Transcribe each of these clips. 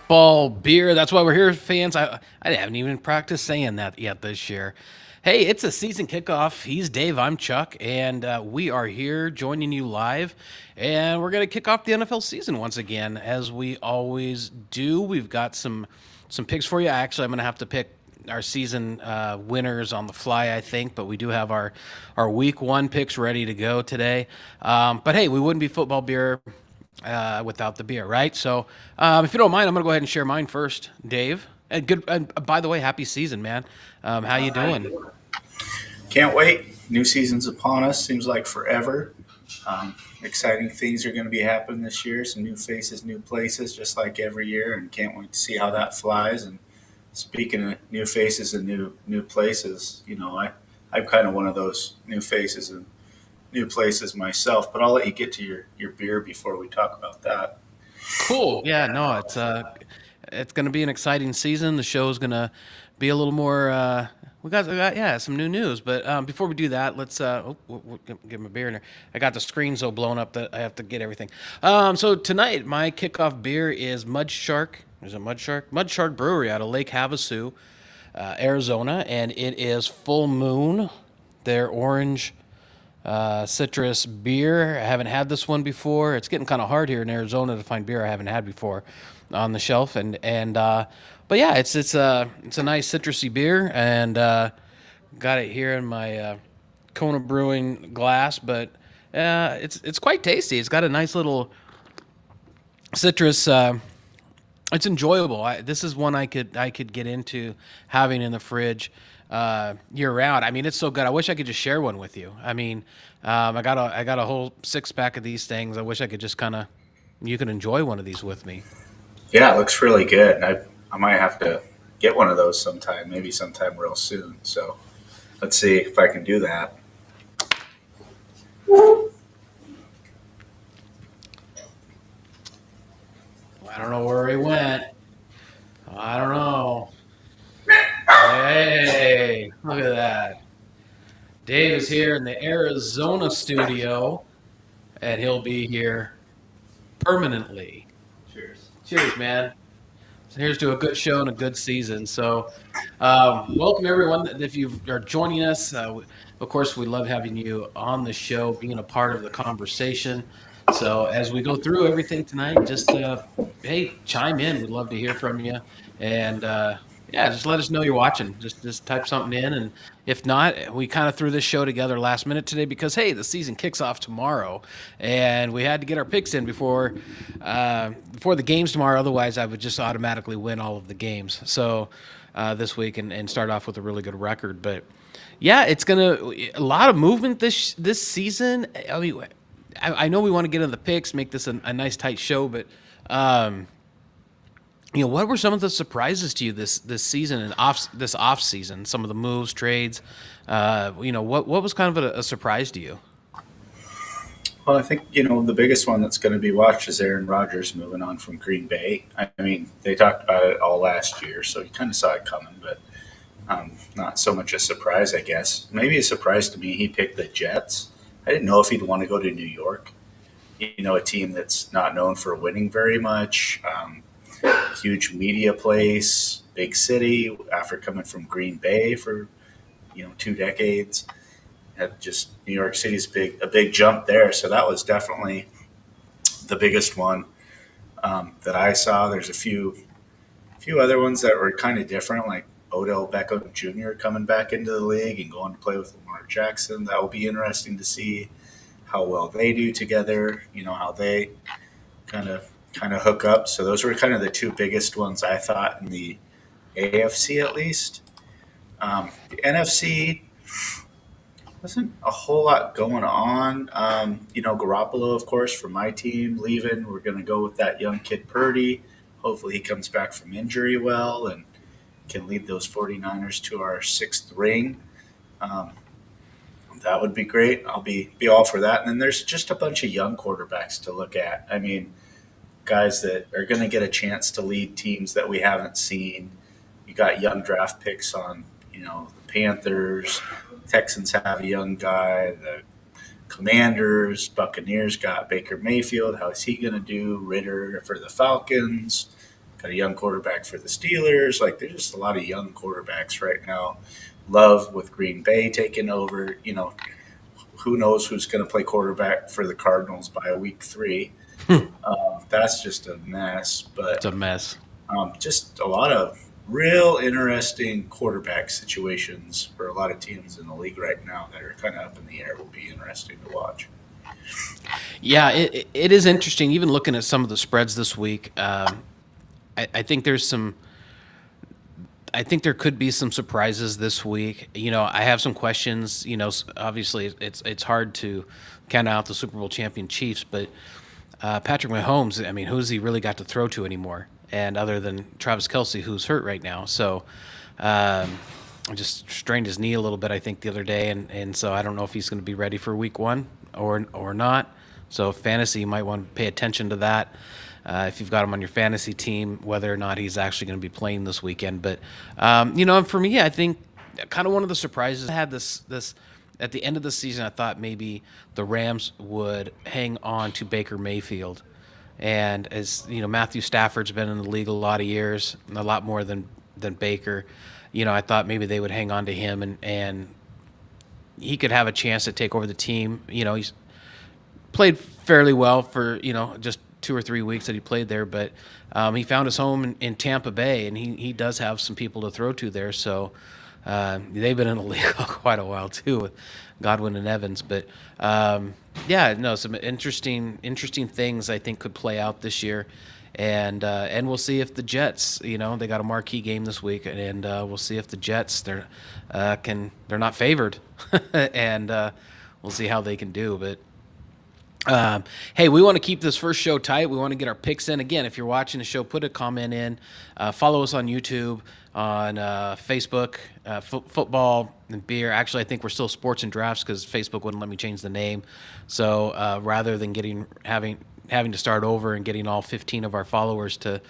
football beer. That's why we're here, fans. I haven't even practiced saying that yet this year. Hey, it's a season kickoff. He's Dave. I'm Chuck, and we are here joining you live. And we're going to kick off the NFL season once again, as we always do. We've got some picks for you. Actually, I'm going to have to pick our season winners on the fly, I think, but we do have our week one picks ready to go today. But hey, we wouldn't be football beer without the beer, right? So, if you don't mind, I'm gonna go ahead and share mine first, Dave. And good. And by the way, happy season, man. How you doing? Can't wait. New season's upon us. Seems like forever. Exciting things are going to be happening this year. Some new faces, new places, just like every year, and can't wait to see how that flies. And speaking of new faces and new places, I'm kind of one of those new faces and new places myself. But I'll let you get to your beer before we talk about that. Cool. Yeah. No, it's gonna be an exciting season. The show's gonna be a little more. We got yeah some new news, but before we do that, let's give him a beer in there. I got the screen so blown up that I have to get everything. So tonight my kickoff beer is Mud Shark. Is it Mud Shark? Mud Shark Brewery out of Lake Havasu, Arizona, and it is Full Moon. Their orange citrus beer. I haven't had this one before. It's getting kind of hard here in Arizona to find beer I haven't had before on the shelf, and but yeah, it's a nice citrusy beer, and got it here in my Kona Brewing glass, but it's quite tasty. It's got a nice little citrus. It's enjoyable. This is one I could get into having in the fridge year round. I mean, it's so good. I wish I could just share one with you. I mean, I got a whole 6 pack of these things. I wish I could just kind of you could enjoy one of these with me. Yeah, it looks really good. I might have to get one of those sometime, maybe sometime real soon. So let's see if I can do that. I don't know where he went. I don't know. Hey, look at that. Dave is here in the Arizona studio, and he'll be here permanently. Cheers. Cheers, man. So here's to a good show and a good season. So, welcome everyone. If you are joining us, of course, we love having you on the show, being a part of the conversation. So, as we go through everything tonight, just hey, chime in. We'd love to hear from you, and yeah, just let us know you're watching. Just type something in, and if not, we kind of threw this show together last minute today because hey, the season kicks off tomorrow, and we had to get our picks in before the games tomorrow. Otherwise, I would just automatically win all of the games. So this week and start off with a really good record. But yeah, it's gonna a lot of movement this season. I mean, I know we want to get into the picks, make this a nice tight show, but um, what were some of the surprises to you this season and off season? Some of the moves, trades. What was kind of a surprise to you? Well, I think the biggest one that's going to be watched is Aaron Rodgers moving on from Green Bay. I mean, they talked about it all last year, so you kind of saw it coming, but not so much a surprise, I guess. Maybe a surprise to me. He picked the Jets. I didn't know if he'd want to go to New York. A team that's not known for winning very much. Huge media place, big city. After coming from Green Bay for 2 decades, had just New York City's a big jump there. So that was definitely the biggest one that I saw. There's a few other ones that were kind of different, like Odell Beckham Jr. coming back into the league and going to play with Lamar Jackson. That will be interesting to see how well they do together. How they kind of hook up. So those were kind of the two biggest ones I thought in the AFC at least. The NFC wasn't a whole lot going on. Garoppolo, of course, for my team leaving. We're going to go with that young kid Purdy. Hopefully he comes back from injury well and can lead those 49ers to our sixth ring. Um, that would be great. I'll be all for that. And then there's just a bunch of young quarterbacks to look at. I mean, guys that are going to get a chance to lead teams that we haven't seen. You got young draft picks on, the Panthers. Texans have a young guy. The Commanders, Buccaneers got Baker Mayfield. How is he going to do? Ritter for the Falcons. got a young quarterback for the Steelers. Like there's just a lot of young quarterbacks right now. Love with Green Bay taking over. Who knows who's going to play quarterback for the Cardinals by week 3? That's just a mess. It's But a mess. just a lot of real interesting quarterback situations for a lot of teams in the league right now that are kind of up in the air. Will be interesting to watch. Yeah, it is interesting. Even looking at some of the spreads this week, I think there's some. I think there could be some surprises this week. I have some questions. Obviously it's hard to count out the Super Bowl champion Chiefs, but Patrick Mahomes. I mean, who's he really got to throw to anymore? And other than Travis Kelsey, who's hurt right now, so just strained his knee a little bit, I think, the other day, and so I don't know if he's going to be ready for Week 1 or not. So fantasy, you might want to pay attention to that. If you've got him on your fantasy team, whether or not he's actually going to be playing this weekend. But for me, I think kind of one of the surprises I had this at the end of the season. I thought maybe the Rams would hang on to Baker Mayfield, and as Matthew Stafford's been in the league a lot of years, a lot more than Baker. I thought maybe they would hang on to him and he could have a chance to take over the team. He's played fairly well for just 2 or 3 weeks that he played there, but he found his home in Tampa Bay, and he does have some people to throw to there. So they've been in the league quite a while too, with Godwin and Evans. But some interesting things I think could play out this year, and we'll see if the Jets, they got a marquee game this week, and we'll see if the Jets they're not favored, and we'll see how they can do, but. Hey, we want to keep this first show tight. We want to get our picks in. Again, if you're watching the show, put a comment in. Follow us on YouTube, on Facebook, Football and Beer. Actually, I think we're still Sports and Drafts because Facebook wouldn't let me change the name. So rather than having to start over and getting all 15 of our followers to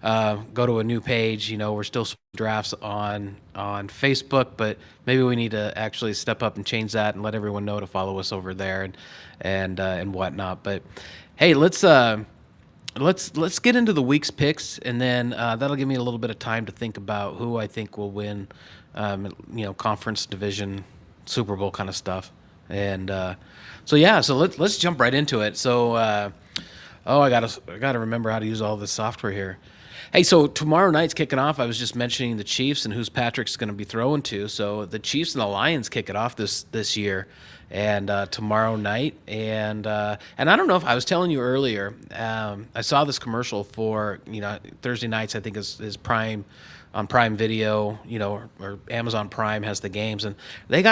go to a new page, we're still Drafts on Facebook, but maybe we need to actually step up and change that and let everyone know to follow us over there and whatnot. But hey, let's get into the week's picks, and then that'll give me a little bit of time to think about who I think will win, conference, division, Super Bowl kind of stuff. And so let's jump right into it. So I gotta remember how to use all this software here. Hey, so tomorrow night's kicking off. I was just mentioning the Chiefs and who's Patrick's going to be throwing to. So the Chiefs and the Lions kick it off this year, and tomorrow night. And I don't know if I was telling you earlier. I saw this commercial for Thursday nights. I think is Prime on Prime Video, or Amazon Prime has the games, and they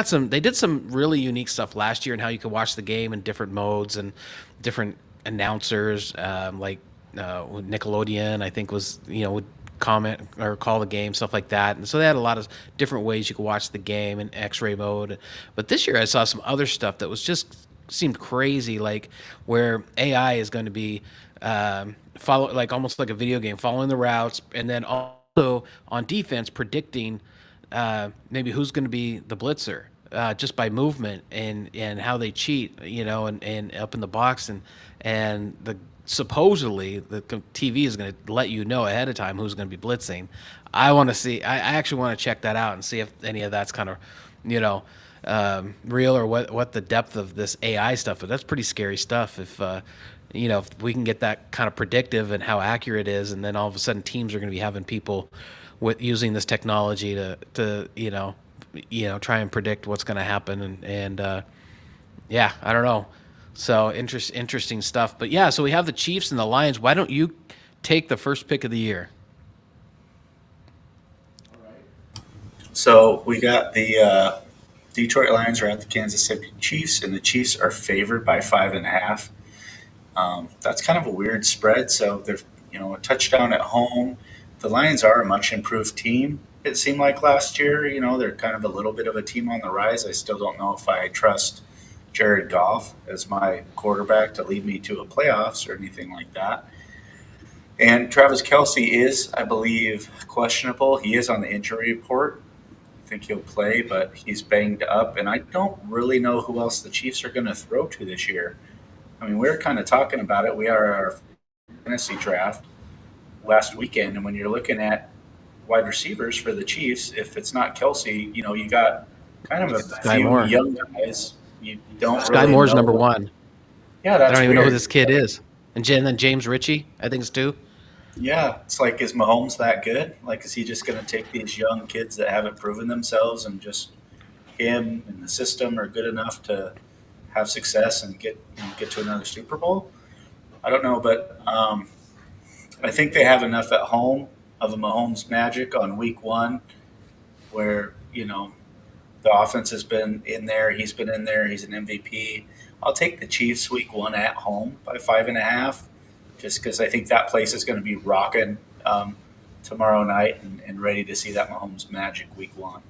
did some really unique stuff last year and how you could watch the game in different modes and different announcers, like Nickelodeon, I think would comment or call the game, stuff like that. And so they had a lot of different ways you could watch the game in X-ray mode. But this year I saw some other stuff that seemed crazy, like where AI is going to be follow, like almost like a video game, following the routes, and then also on defense predicting maybe who's going to be the blitzer. Just by movement and how they cheat, and up in the box, and supposedly the TV is going to let you know ahead of time who's going to be blitzing. I actually want to check that out and see if any of that's kind of, real, or what the depth of this AI stuff is. That's pretty scary stuff. If we can get that kind of predictive and how accurate it is, and then all of a sudden teams are going to be having people using this technology to try and predict what's going to happen, and I don't know. So interesting stuff. But yeah, so we have the Chiefs and the Lions. Why don't you take the first pick of the year? So we got the Detroit Lions are at the Kansas City Chiefs, and the Chiefs are favored by 5.5. That's kind of a weird spread. So they're a touchdown at home. The Lions are a much improved team. It seemed like last year, they're kind of a little bit of a team on the rise. I still don't know if I trust Jared Goff as my quarterback to lead me to a playoffs or anything like that. And Travis Kelsey is, I believe, questionable. He is on the injury report. I think he'll play, but he's banged up. And I don't really know who else the Chiefs are going to throw to this year. I mean, we're kind of talking about it. We are our fantasy draft. last weekend. And when you're looking at wide receivers for the Chiefs, if it's not Kelsey, you got kind of a Sky few Moore. young guys. You don't Sky really Moore's number know. one. Yeah, I that's don't even know who weird. this kid is. And then James Ritchie, I think, is two. Yeah, it's like, is Mahomes that good? Like, is he just going to take these young kids that haven't proven themselves and just him and the system are good enough to have success and get to another Super Bowl? I don't know, but I think they have enough at home of a Mahomes magic on week one where, the offense has been in there. He's been in there. He's an MVP. I'll take the Chiefs week one at home by 5.5, just because I think that place is going to be rocking tomorrow night and ready to see that Mahomes magic week one.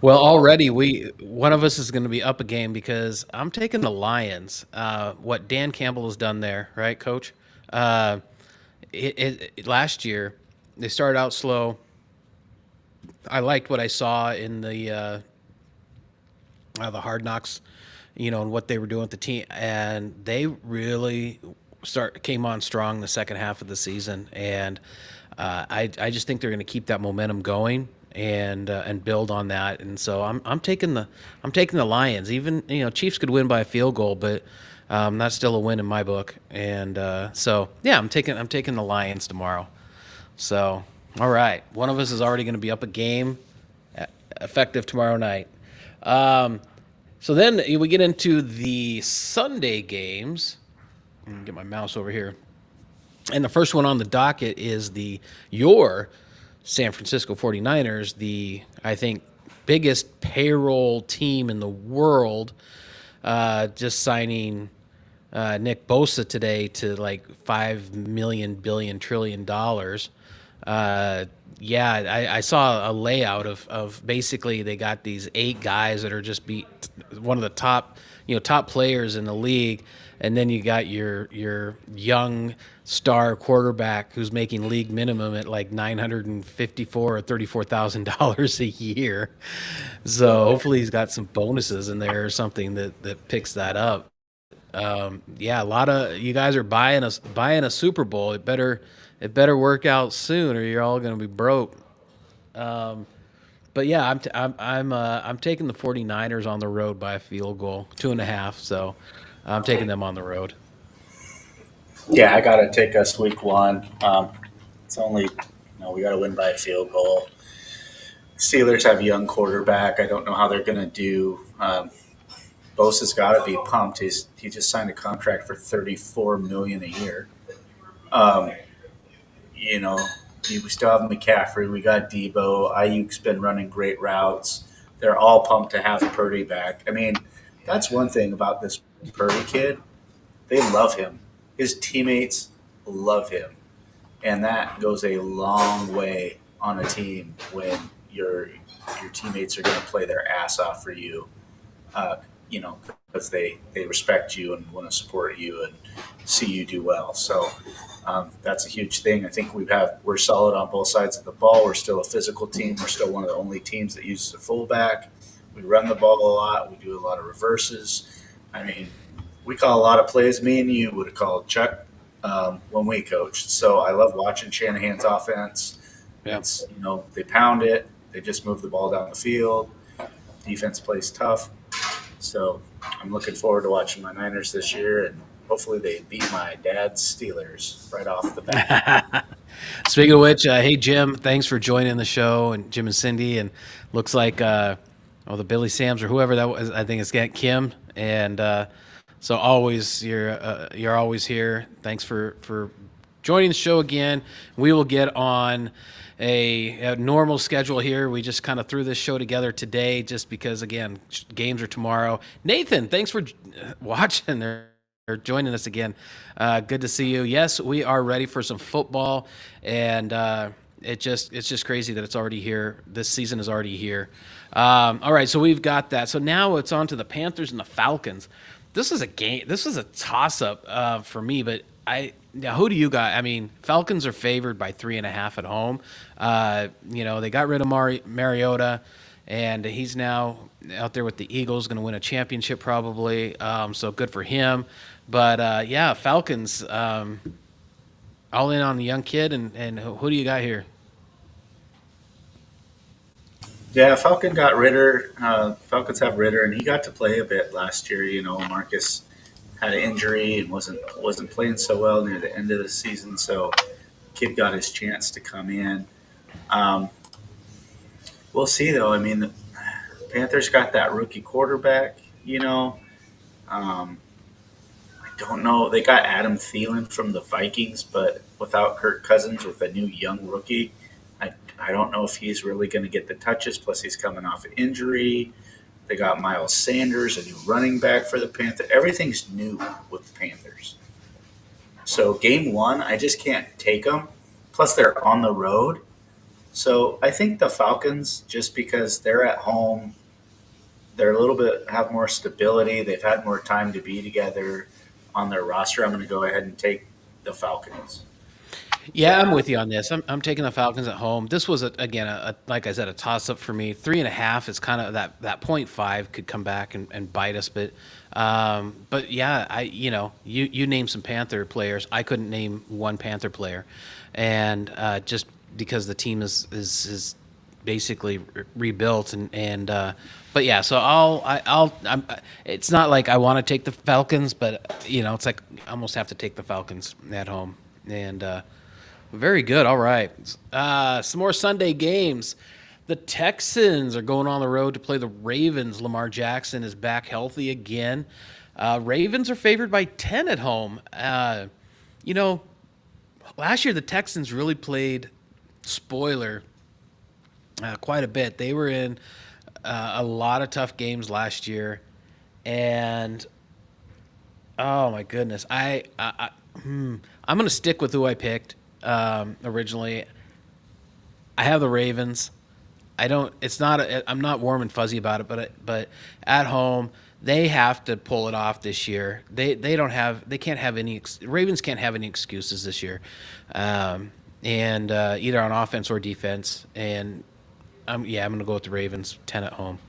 Well, already one of us is going to be up a game because I'm taking the Lions. What Dan Campbell has done there, right, Coach? Uh, last year they started out slow. I liked what I saw in the Hard Knocks, and what they were doing with the team, and they really came on strong the second half of the season, and I just think they're going to keep that momentum going and build on that, and so I'm taking the Lions. Even Chiefs could win by a field goal, but that's still a win in my book, and so yeah, I'm taking the Lions tomorrow. So all right, one of us is already going to be up a game, effective tomorrow night. So then we get into the Sunday games. Let me get my mouse over here. And the first one on the docket is your San Francisco 49ers, the, I think, biggest payroll team in the world, just signing Nick Bosa today to like $5 million, billion, $trillion. Yeah, I saw a layout of basically they got these 8 guys that are just one of the top players in the league, and then you got your young star quarterback who's making league minimum at like $954 or $34,000 a year. So hopefully he's got some bonuses in there or something that picks that up. Yeah, a lot of you guys are buying a Super Bowl. It better work out soon, or you're all going to be broke. But yeah, I'm taking the 49ers on the road by a field goal, 2.5. So I'm taking them on the road. Yeah, I got to take us week one. It's only, we got to win by a field goal. Steelers have a young quarterback. I don't know how they're going to do. Bosa's got to be pumped. He just signed a contract for $34 million a year. Um, we still have McCaffrey. We got Debo. Ayuk's been running great routes. They're all pumped to have Purdy back. I mean, that's one thing about this Purdy kid. They love him. His teammates love him, and that goes a long way on a team when your teammates are going to play their ass off for you. Because they respect you and want to support you and see you do well. So that's a huge thing. I think we're solid on both sides of the ball. We're still a physical team. We're still one of the only teams that uses a fullback. We run the ball a lot. We do a lot of reverses. I mean, we call a lot of plays me and you would have called, Chuck, when we coached. So I love watching Shanahan's offense. Yeah. It's, they pound it. They just move the ball down the field. Defense plays tough. So I'm looking forward to watching my Niners this year, and hopefully they beat my dad's Steelers right off the bat. Speaking of which, hey, Jim, thanks for joining the show, and Jim and Cindy, and looks like the Billy Sams or whoever that was, I think it's Kim, and so always you're always here. Thanks for joining the show again. We will get on a normal schedule here. We just kind of threw this show together today just because, again, games are tomorrow. Nathan, thanks for watching or joining us again. Good to see you. Yes, we are ready for some football, and it's just crazy that it's already here. This season is already here. All right, so we've got that. So now it's on to the Panthers and the Falcons. This is a game. This is a toss-up for me, but who do you got? I mean, Falcons are favored by 3.5 at home. They got rid of Mariota, and he's now out there with the Eagles, going to win a championship probably. So good for him. But Falcons. all in on the young kid, and who do you got here? Yeah, Falcon got Ritter. Falcons have Ritter, and he got to play a bit last year. You know, Marcus had an injury and wasn't playing so well near the end of the season, so kid got his chance to come in. Um, we'll see though. I mean, the Panthers got that rookie quarterback. You know, um, I don't know. They got Adam Thielen from the Vikings, but without Kirk Cousins, with a new young rookie, I don't know if he's really going to get the touches. Plus, he's coming off an injury. They got Miles Sanders, a new running back for the Panthers. Everything's new with the Panthers. So game one, I just can't take them. Plus, they're on the road. So I think the Falcons, just because they're at home, they're a little bit have more stability. They've had more time to be together on their roster. I'm going to go ahead and take the Falcons. Yeah, I'm with you on this. I'm taking the Falcons at home. This was again like I said, a toss up for me. 3.5 is kind of that 0.5 could come back and bite us, but yeah, you name some Panther players. I couldn't name one Panther player, and just because the team is basically rebuilt and but yeah, so I'm it's not like I want to take the Falcons, but it's like I almost have to take the Falcons at home. And very good. All right. Some more Sunday games. The Texans are going on the road to play the Ravens. Lamar Jackson is back healthy again. Ravens are favored by 10 at home. You know, last year the Texans really played spoiler quite a bit. They were in a lot of tough games last year, and oh my goodness, I'm going to stick with who I picked originally. I have the Ravens. I don't. It's not. I'm not warm and fuzzy about it, but at home they have to pull it off this year. They don't have. They can't have any. Ravens can't have any excuses this year, and either on offense or defense. And I'm going to go with the Ravens 10 at home.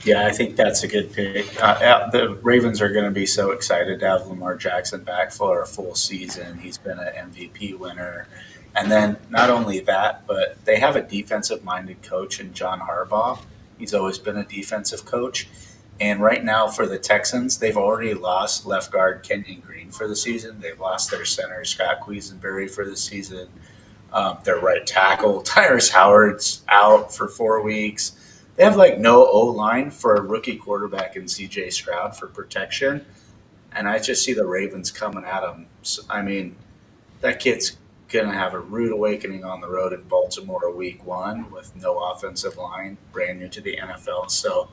Yeah, I think that's a good pick. The Ravens are going to be so excited to have Lamar Jackson back for a full season. He's been an MVP winner. And then not only that, but they have a defensive minded coach in John Harbaugh. He's always been a defensive coach. And right now for the Texans, they've already lost left guard Kenyon Green for the season. They've lost their center, Scott Quisenberry, for the season. Their right tackle, Tyrus Howard's out for 4 weeks. They have like no O line for a rookie quarterback in C.J. Stroud for protection, and I just see the Ravens coming at him. So, I mean, that kid's gonna have a rude awakening on the road in Baltimore week one with no offensive line, brand new to the NFL. So,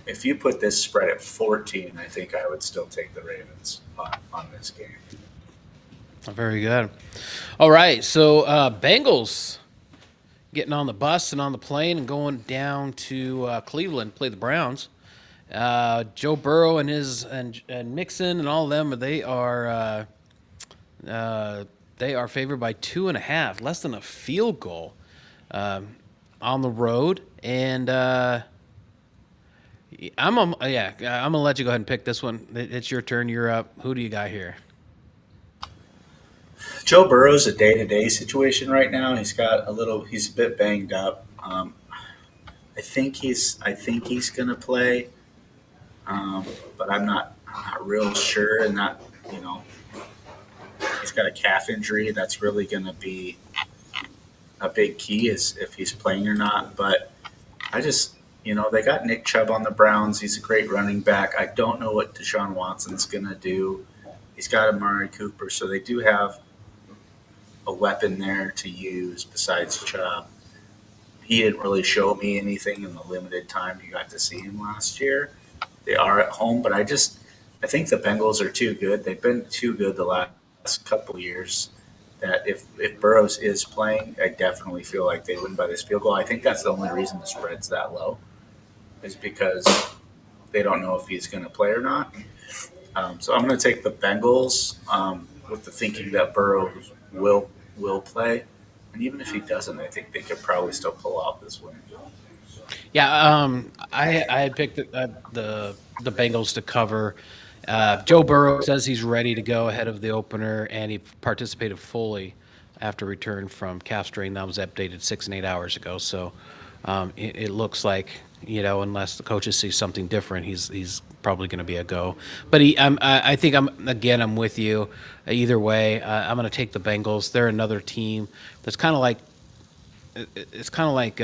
if you put this spread at 14, I think I would still take the Ravens on this game. Very good. All right, so Bengals getting on the bus and on the plane and going down to Cleveland, play the Browns. Joe Burrow and and Mixon and all of them, they are favored by 2.5, less than a field goal, on the road. And I'm gonna let you go ahead and pick this one. It's your turn. You're up. Who do you got here? Joe Burrow's a day-to-day situation right now. He's a bit banged up. I think he's going to play, but I'm not real sure. And that, you know, he's got a calf injury. That's really going to be a big key is if he's playing or not. But they got Nick Chubb on the Browns. He's a great running back. I don't know what Deshaun Watson's going to do. He's got Amari Cooper, so they do have a weapon there to use besides Chubb. He didn't really show me anything in the limited time you got to see him last year. They are at home, but I think the Bengals are too good. They've been too good the last couple of years that if Burrows is playing, I definitely feel like they win by this field goal. I think that's the only reason the spread's that low is because they don't know if he's going to play or not. So I'm going to take the Bengals with the thinking that Burrows will play, and even if he doesn't, I think they could probably still pull off this win. Yeah, I had picked the Bengals to cover, Joe Burrow says he's ready to go ahead of the opener, and he participated fully after return from calf strain that was updated 6 and 8 hours ago. So it looks like, unless the coaches see something different, he's probably going to be a go. But I think I'm with you. Either way, I'm going to take the Bengals. They're another team that's kind of like it's kind of like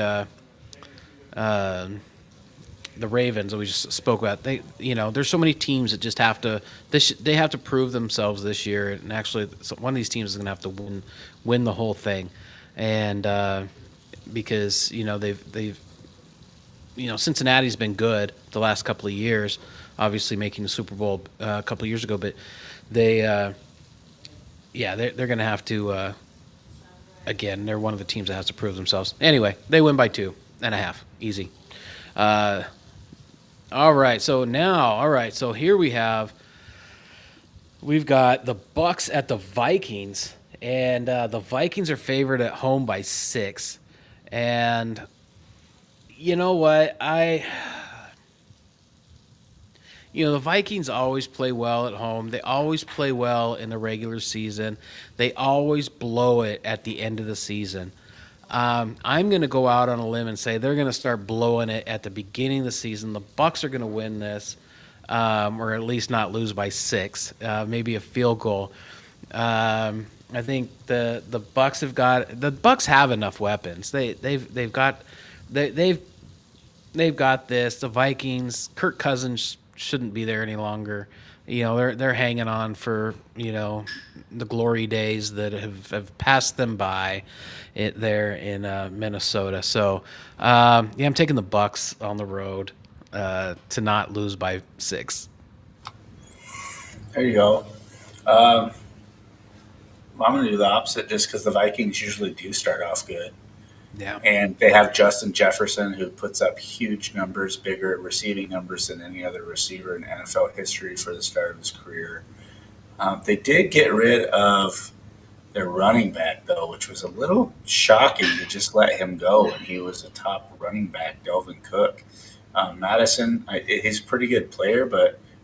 the Ravens that we just spoke about. There's so many teams that just have to they have to prove themselves this year, and actually, one of these teams is going to have to win the whole thing, and because they've Cincinnati's been good the last couple of years, obviously making the Super Bowl a couple of years ago, but they're going to have to. Again, they're one of the teams that has to prove themselves. Anyway, they win by 2.5, easy. All right, so here we've got the Bucks at the Vikings, and the Vikings are favored at home by 6. And you know what? The Vikings always play well at home. They always play well in the regular season. They always blow it at the end of the season. I'm going to go out on a limb and say they're going to start blowing it at the beginning of the season. The Bucks are going to win this, or at least not lose by 6, maybe a field goal. I think the Bucks have enough weapons. They've got this. The Vikings, Kirk Cousins shouldn't be there any longer. They're hanging on for the glory days that have passed them by there in Minnesota. So I'm taking the Bucks on the road to not lose by 6. There you go. I'm going to do the opposite just because the Vikings usually do start off good. Yeah. And they have Justin Jefferson, who puts up huge numbers, bigger receiving numbers than any other receiver in NFL history for the start of his career. They did get rid of their running back, though, which was a little shocking to just let him go when he was a top running back, Delvin Cook. Madison, he's a pretty good player,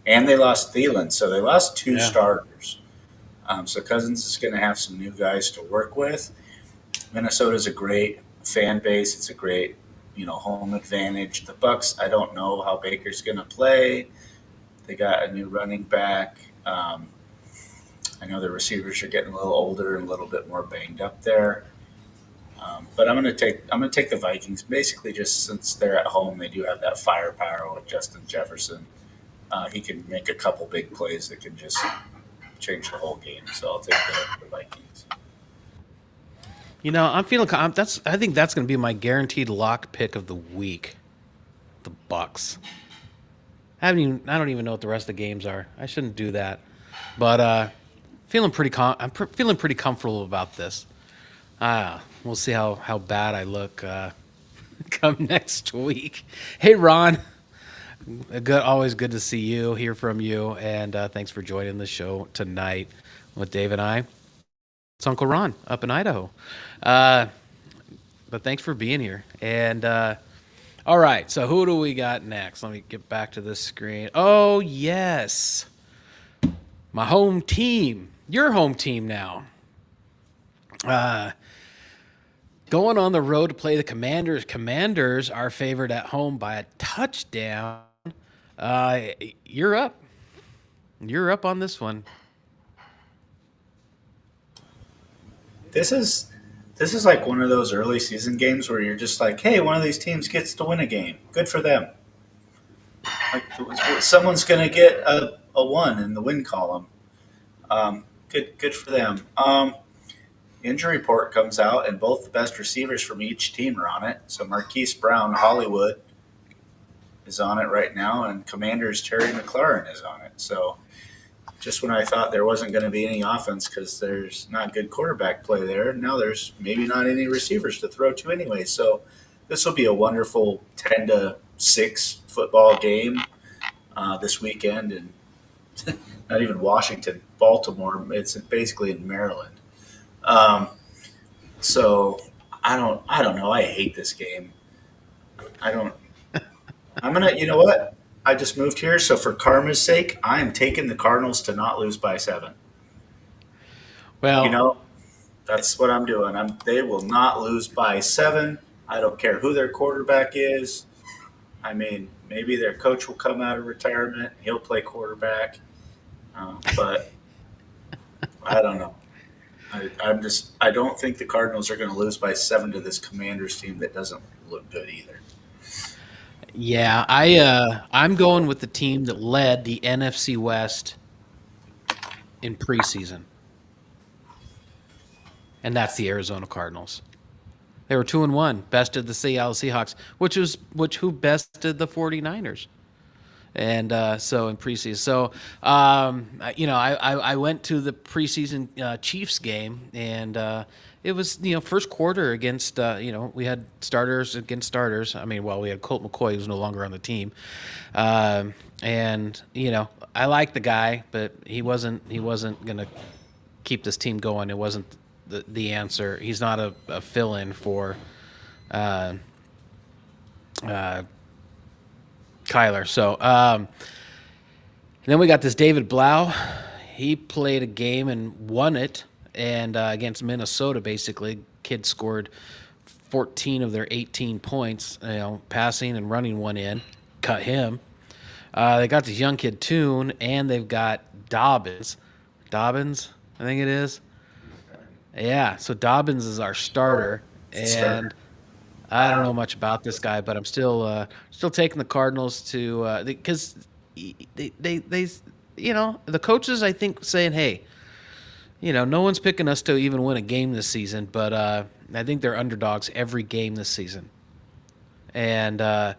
and they lost Thielen, so they lost 2 starters. So Cousins is going to have some new guys to work with. Minnesota's a great fan base. It's a great, home advantage. The Bucks, I don't know how Baker's going to play. They got a new running back. I know the receivers are getting a little older and a little bit more banged up there. But I'm going to take the Vikings basically just since they're at home. They do have that firepower with Justin Jefferson. He can make a couple big plays that can just change the whole game. So I'll take the Vikings. I'm feeling I think that's going to be my guaranteed lock pick of the week. The Bucks. I don't even know what the rest of the games are. I shouldn't do that, but I'm feeling pretty comfortable about this. We'll see how bad I look come next week. Hey, Ron. Always good to see you, hear from you, and thanks for joining the show tonight with Dave and I. It's Uncle Ron up in Idaho. But thanks for being here. And all right, so who do we got next? Let me get back to this screen. Oh, yes. My home team. Your home team now. Going on the road to play the Commanders. Commanders are favored at home by a touchdown. You're up. You're up on this one. This is like one of those early season games where you're just like, hey, one of these teams gets to win a game. Good for them. Like someone's going to get a 1 in the win column. Good for them. Injury report comes out, and both the best receivers from each team are on it. So Marquise Brown, Hollywood, is on it right now, and Commanders' Terry McLaurin is on it. So just when I thought there wasn't going to be any offense because there's not good quarterback play there, now there's maybe not any receivers to throw to anyway. So this will be a wonderful 10-6 football game this weekend, and not even Washington, Baltimore. It's basically in Maryland. So I don't know. I hate this game. I'm gonna. You know what? I just moved here, so for karma's sake, I am taking the Cardinals to not lose by 7. You Well, know, that's what I'm doing. They will not lose by 7. I don't care who their quarterback is. I mean, maybe their coach will come out of retirement. He'll play quarterback. But I don't know. I don't think the Cardinals are going to lose by 7 to this Commanders team that doesn't look good either. yeah, I'm going with the team that led the NFC West in preseason, and that's the Arizona Cardinals. They were 2-1, bested the Seattle Seahawks, who bested the 49ers. And so in preseason, I went to the preseason Chiefs game, and it was first quarter against we had starters against starters. I mean, well, we had Colt McCoy, who's no longer on the team, and I like the guy, but he wasn't gonna keep this team going. It wasn't the answer. He's not a fill-in for Kyler. So then we got this David Blau. He played a game and won it, and against Minnesota, basically, kid scored 14 of their 18 points. Passing and running one in, cut him. They got this young kid Toon, and they've got Dobbins. Dobbins, I think it is. Yeah, so Dobbins is our starter, and I don't know much about this guy, but I'm still taking the Cardinals to because they the coaches I think saying, hey, no one's picking us to even win a game this season, but I think they're underdogs every game this season, and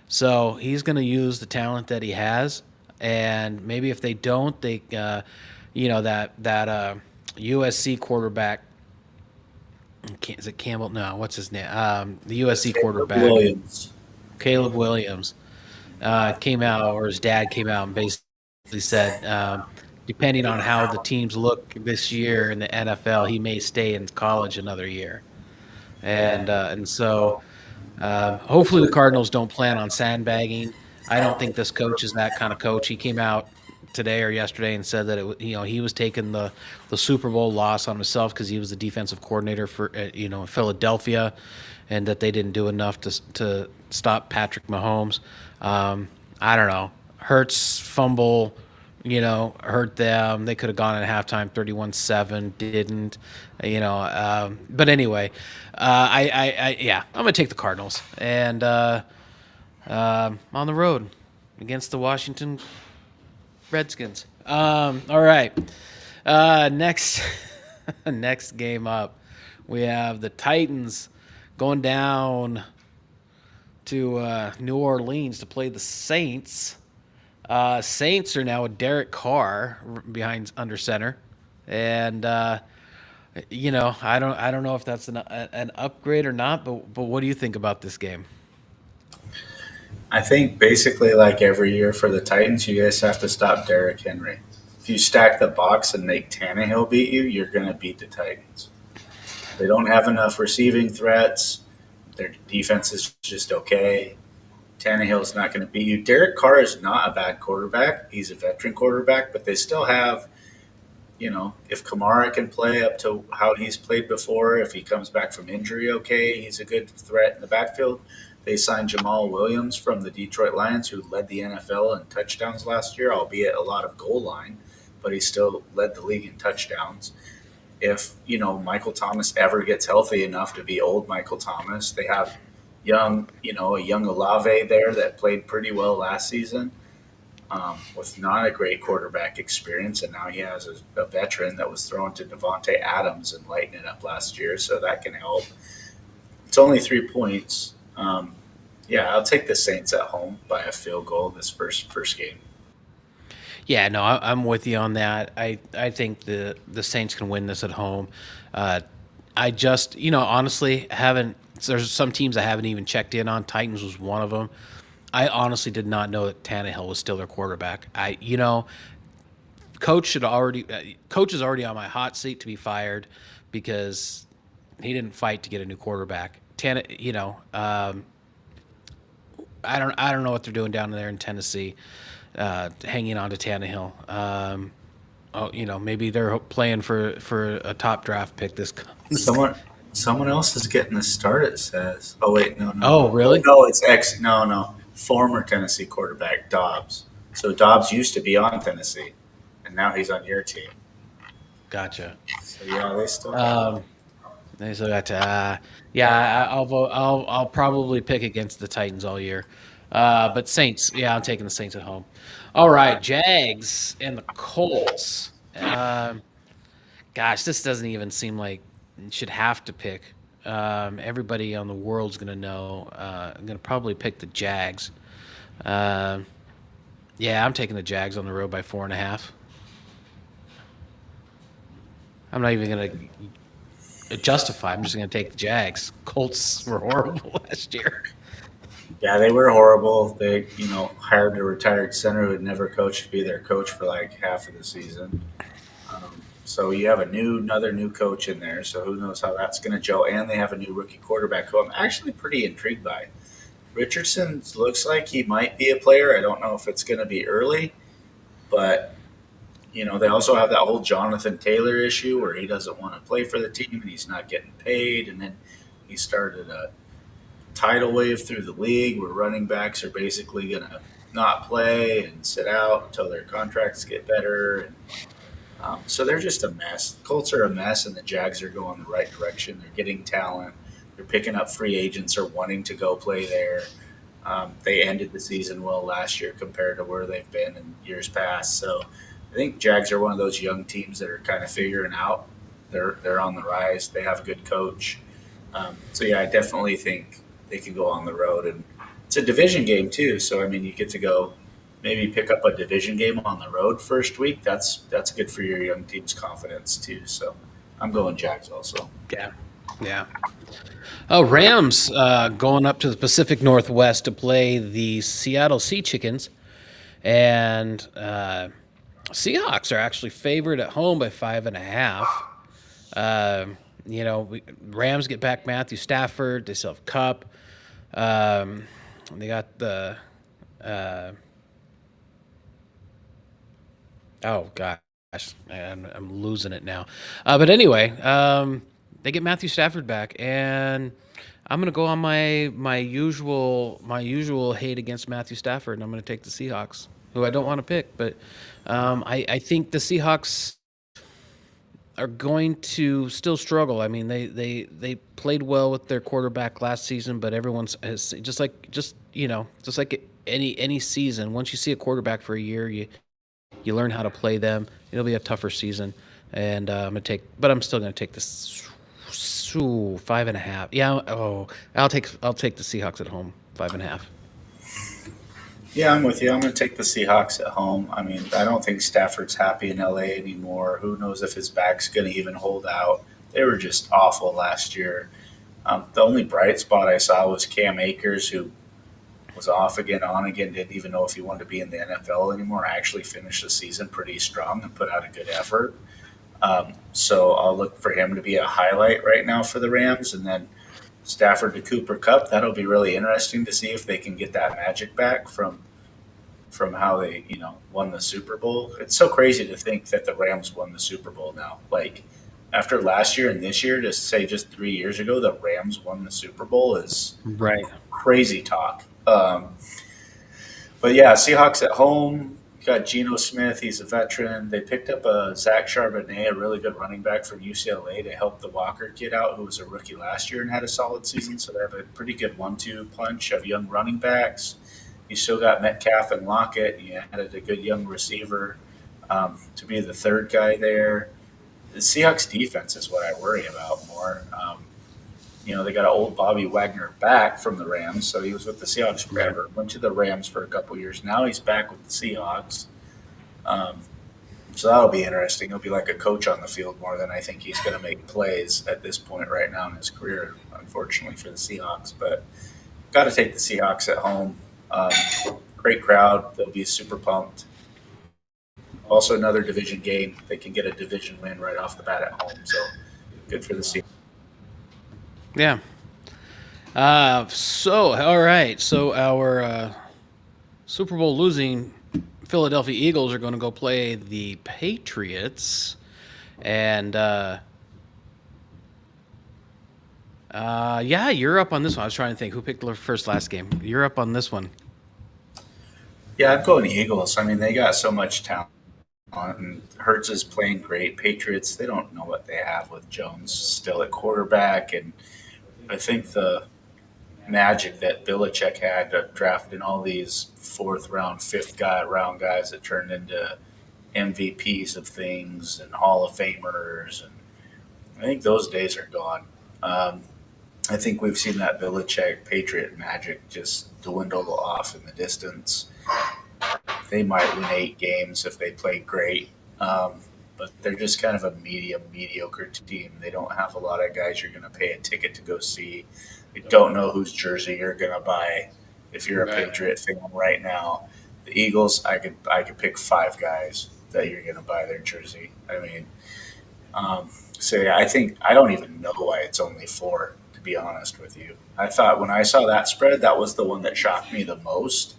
so he's going to use the talent that he has, and maybe if they don't, they that USC quarterback. Is it Campbell? No, what's his name? The USC quarterback, Caleb Williams, came out, or his dad came out and basically said, depending on how the teams look this year in the NFL, he may stay in college another year. And so hopefully the Cardinals don't plan on sandbagging. I don't think this coach is that kind of coach. He came out today or yesterday and said that he was taking the Super Bowl loss on himself because he was the defensive coordinator for Philadelphia, and that they didn't do enough to stop Patrick Mahomes. I don't know. Hurts fumble, hurt them. They could have gone at halftime 31-7, didn't. But anyway, I'm gonna take the Cardinals and on the road against the Washington Redskins. All right. Next game up, we have the Titans going down to New Orleans to play the Saints. Saints are now with Derek Carr behind under center, and I don't know if that's an upgrade or not. But what do you think about this game? I think basically like every year for the Titans, you guys have to stop Derrick Henry. If you stack the box and make Tannehill beat you, you're going to beat the Titans. They don't have enough receiving threats. Their defense is just okay. Tannehill's not going to beat you. Derek Carr is not a bad quarterback. He's a veteran quarterback, but they still have, if Kamara can play up to how he's played before, if he comes back from injury okay, he's a good threat in the backfield. They signed Jamal Williams from the Detroit Lions, who led the NFL in touchdowns last year, albeit a lot of goal line, but he still led the league in touchdowns. If, Michael Thomas ever gets healthy enough to be old Michael Thomas, they have a young Olave there that played pretty well last season with not a great quarterback experience, and now he has a veteran that was thrown to Devontae Adams and lighting it up last year, so that can help. It's only 3 points. I'll take the Saints at home by a field goal this first game. Yeah, no, I'm with you on that. I think the Saints can win this at home. I just, honestly haven't. There's some teams I haven't even checked in on. Titans was one of them. I honestly did not know that Tannehill was still their quarterback. Coach is already on my hot seat to be fired because he didn't fight to get a new quarterback. I don't know what they're doing down there in Tennessee, hanging on to Tannehill. Maybe they're playing for a top draft pick this. Someone else is getting the start. It says. Oh wait, Oh, Oh, really? no, it's ex. No, former Tennessee quarterback Dobbs. So Dobbs used to be on Tennessee, and now he's on your team. Gotcha. So yeah, they still got. Um, they still got to, yeah. I'll vote. I'll probably pick against the Titans all year. But Saints, yeah, I'm taking the Saints at home. All right, Jags and the Colts. Gosh, this doesn't even seem like you should have to pick. Everybody on the world's gonna know. I'm gonna probably pick the Jags. Uh, yeah, I'm taking the Jags on the road by 4.5. I'm not even gonna justify. I'm just gonna take the Jags. Colts were horrible last year. Yeah, they were horrible. They, hired a retired center who had never coached to be their coach for like half of the season. So you have another new coach in there. So who knows how that's going to gel? And they have a new rookie quarterback who I'm actually pretty intrigued by. Richardson looks like he might be a player. I don't know if it's going to be early, but they also have that whole Jonathan Taylor issue where he doesn't want to play for the team and he's not getting paid. And then he started a tidal wave through the league where running backs are basically going to not play and sit out until their contracts get better. And so they're just a mess. The Colts are a mess, and the Jags are going the right direction. They're getting talent. They're picking up free agents or wanting to go play there. They ended the season well last year compared to where they've been in years past. So I think Jags are one of those young teams that are kind of figuring out. They're on the rise. They have a good coach. So yeah, I definitely think they can go on the road, and it's a division game too. So I mean, you get to go maybe pick up a division game on the road first week. That's good for your young team's confidence too. So I'm going Jags also. Yeah, yeah. Oh, Rams going up to the Pacific Northwest to play the Seattle Sea Chickens, and Seahawks are actually favored at home by 5.5. Uh, Rams get back Matthew Stafford. They still have Cup. Um, they got the uh, oh gosh, I'm losing it now. But anyway, they get Matthew Stafford back, and I'm gonna go on my usual hate against Matthew Stafford, and I'm gonna take the Seahawks, who I don't want to pick, but I think the Seahawks are going to still struggle. I mean, they played well with their quarterback last season, but everyone's has just like any season. Once you see a quarterback for a year, you learn how to play them. It'll be a tougher season, and I'm still gonna take this 5.5. Yeah. Oh, I'll take the Seahawks at home 5.5. Yeah, I'm with you. I'm going to take the Seahawks at home. I mean, I don't think Stafford's happy in LA anymore. Who knows if his back's going to even hold out? They were just awful last year. The only bright spot I saw was Cam Akers, who was off again, on again, didn't even know if he wanted to be in the NFL anymore. I actually finished the season pretty strong and put out a good effort. So I'll look for him to be a highlight right now for the Rams. And then Stafford to Cooper Cup. That'll be really interesting to see if they can get that magic back from how they won the Super Bowl. It's so crazy to think that the Rams won the Super Bowl now. Like after last year and this year, to say just 3 years ago the Rams won the Super Bowl is Right. crazy talk. But yeah, Seahawks at home. You got Geno Smith. He's a veteran. They picked up a Zach Charbonnet, a really good running back from UCLA, to help the Walker kid out, who was a rookie last year and had a solid season. So they have a pretty good 1-2 punch of young running backs. You still got Metcalf and Lockett. You added a good young receiver to be the third guy there. The Seahawks defense is what I worry about more. They got an old Bobby Wagner back from the Rams, so he was with the Seahawks forever. Went to the Rams for a couple years. Now he's back with the Seahawks. Um, so that'll be interesting. He'll be like a coach on the field more than I think he's going to make plays at this point right now in his career, unfortunately for the Seahawks. But got to take the Seahawks at home. Um, Great crowd. They'll be super pumped. Also, another division game. They can get a division win right off the bat at home. So good for the Seahawks. Yeah. All right. So our Super Bowl losing Philadelphia Eagles are going to go play the Patriots, and yeah, you're up on this one. I was trying to think who picked the first last game. You're up on this one. Yeah, I'm going Eagles. I mean, they got so much talent, and Hurts is playing great. Patriots, they don't know what they have with Jones still at quarterback, and I think the magic that Belichick had of drafting all these fourth round, round guys that turned into MVPs of things and Hall of Famers, and I think those days are gone. I think we've seen that Belichick Patriot magic just dwindle off in the distance. They might win 8 games if they play great, but they're just kind of a mediocre team. They don't have a lot of guys you're going to pay a ticket to go see. You don't know whose jersey you're going to buy if you're a Right. Patriot fan right now. The Eagles, I could pick 5 guys that you're going to buy their jersey. I mean, so yeah, I don't even know why it's only 4. To be honest with you, I thought when I saw that spread, that was the one that shocked me the most.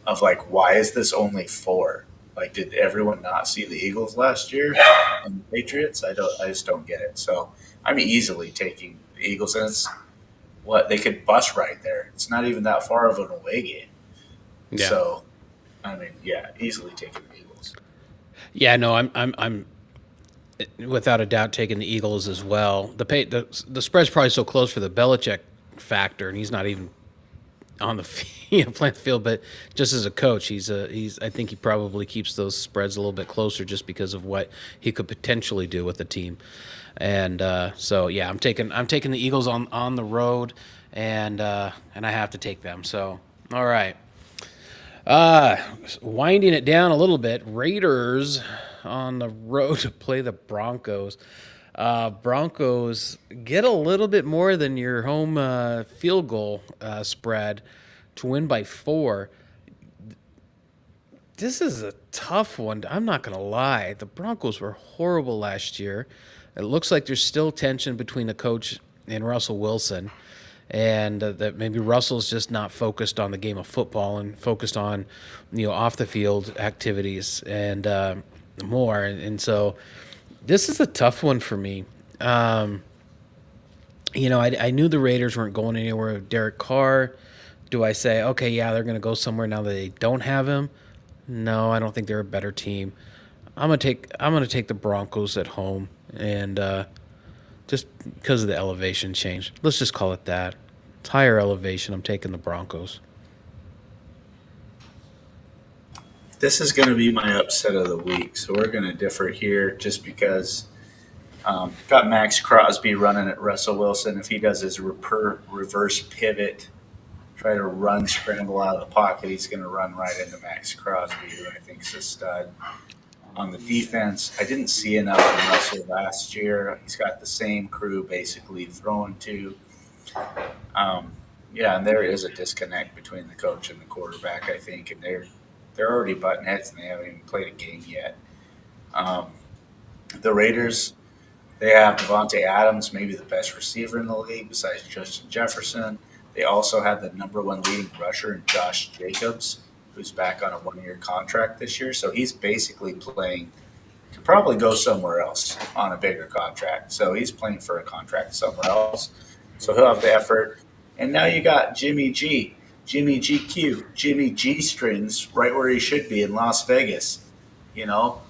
Of like, why is this only 4? Like, did everyone not see the Eagles last year and the Patriots? I just don't get it. So I'm easily taking the Eagles, and it's what they could bus right there. It's not even that far of an away game. Yeah. So, I mean, yeah, easily taking the Eagles. Yeah. No, I'm without a doubt taking the Eagles as well. The spread's probably so close for the Belichick factor, and he's not even on the playing the field, but just as a coach, he's I think he probably keeps those spreads a little bit closer just because of what he could potentially do with the team. And so yeah, I'm taking the Eagles on the road, and I have to take them. So all right, uh, winding it down a little bit, Raiders on the road to play the Broncos. Broncos get a little bit more than your home field goal spread to win by 4. This is a tough one. I'm not going to lie. The Broncos were horrible last year. It looks like there's still tension between the coach and Russell Wilson, and that maybe Russell's just not focused on the game of football and focused on, off the field activities and more. And so this is a tough one for me. Um, I knew the Raiders weren't going anywhere with Derek Carr. Do I say, okay, yeah, they're going to go somewhere now that they don't have him? No, I don't think they're a better team. I'm gonna take the Broncos at home, and just because of the elevation change, let's just call it that. It's higher elevation. I'm taking the Broncos. This is going to be my upset of the week. So we're going to differ here just because got Max Crosby running at Russell Wilson. If he does his reverse pivot, try to run, scramble out of the pocket, he's going to run right into Max Crosby, who I think is a stud. On the defense, I didn't see enough from Russell last year. He's got the same crew basically throwing to. Um, yeah, and there is a disconnect between the coach and the quarterback, I think, and they're already button heads and they haven't even played a game yet. Um, the Raiders, they have Devontae Adams, maybe the best receiver in the league besides Justin Jefferson. They also have the number 1 leading rusher in Josh Jacobs, who's back on a 1-year contract this year. So he's basically playing to probably go somewhere else on a bigger contract. So he's playing for a contract somewhere else. So he'll have the effort. And now you got Jimmy G, Jimmy GQ, Jimmy G strings right where he should be in Las Vegas. You know,